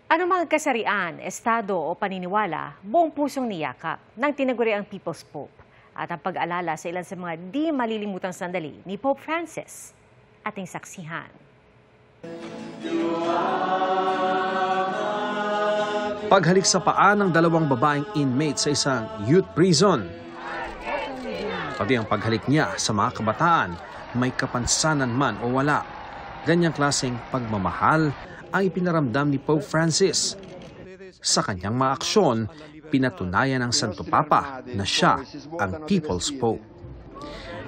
Anumang kasarian, estado o paniniwala, buong pusong niyakap ng tinaguri ang People's Pope at ang pag-alala sa ilan sa mga di malilimutang sandali ni Pope Francis. Ating saksihan. Paghalik sa paa ng dalawang babaeng inmate sa isang youth prison. Pati ang paghalik niya sa mga kabataan, may kapansanan man o wala. Ganyang klaseng pagmamahal ang ipinaramdam ni Pope Francis. Sa kanyang mga aksyon, pinatunayan ng Santo Papa na siya ang People's Pope.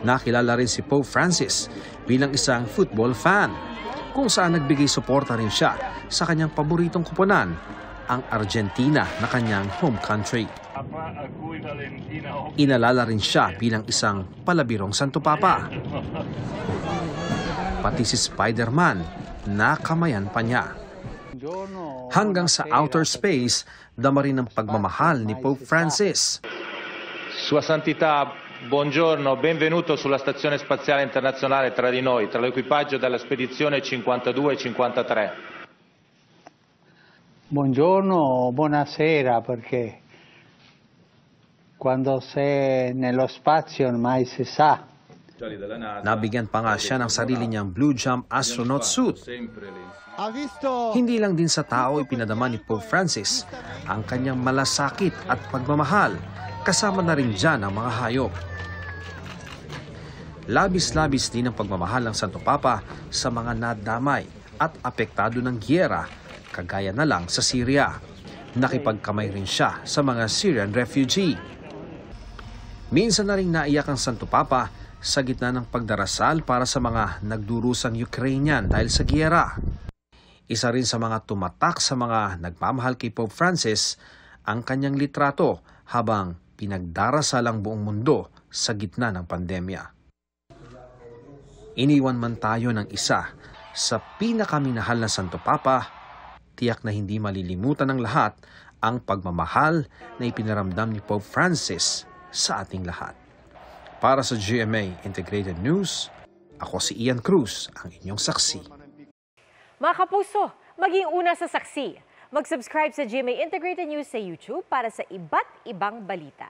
Nakilala rin si Pope Francis bilang isang football fan, kung saan nagbigay suporta rin siya sa kanyang paboritong koponan, ang Argentina na kanyang home country. Inalala rin siya bilang isang palabirong Santo Papa. Pati si Spider-Man, nakamayan pa niya. Hanggang sa outer space, dama rin ang pagmamahal ni Pope Francis. Sua Santità, buongiorno, benvenuto sulla Stazione Spaziale Internazionale tra di noi, tra l'equipaggio della spedizione 52 e 53. Buongiorno o buonasera, perché quando sei nello spazio ormai si sa. Nabigyan pa nga siya ng sarili niyang Blue Jump astronaut suit. Hindi lang din sa tao ipinadama ni Pope Francis ang kanyang malasakit at pagmamahal, kasama na rin dyan ang mga hayop. Labis-labis din ang pagmamahal ng Santo Papa sa mga nadamay at apektado ng giyera, kagaya na lang sa Syria. Nakipagkamay rin siya sa mga Syrian refugee. Minsan na rin naiyak ang Santo Papa sa gitna ng pagdarasal para sa mga nagdurusang Ukrainian dahil sa giyera. Isa rin sa mga tumatak sa mga nagmamahal kay Pope Francis ang kanyang litrato habang pinagdarasal ang buong mundo sa gitna ng pandemya. Iniwan man tayo ng isa sa pinakaminahal na Santo Papa, tiyak na hindi malilimutan ng lahat ang pagmamahal na ipinaramdam ni Pope Francis sa ating lahat. Para sa GMA Integrated News, ako si Ian Cruz, ang inyong saksi. Mga kapuso, maging una sa saksi. Mag-subscribe sa GMA Integrated News sa YouTube para sa iba't ibang balita.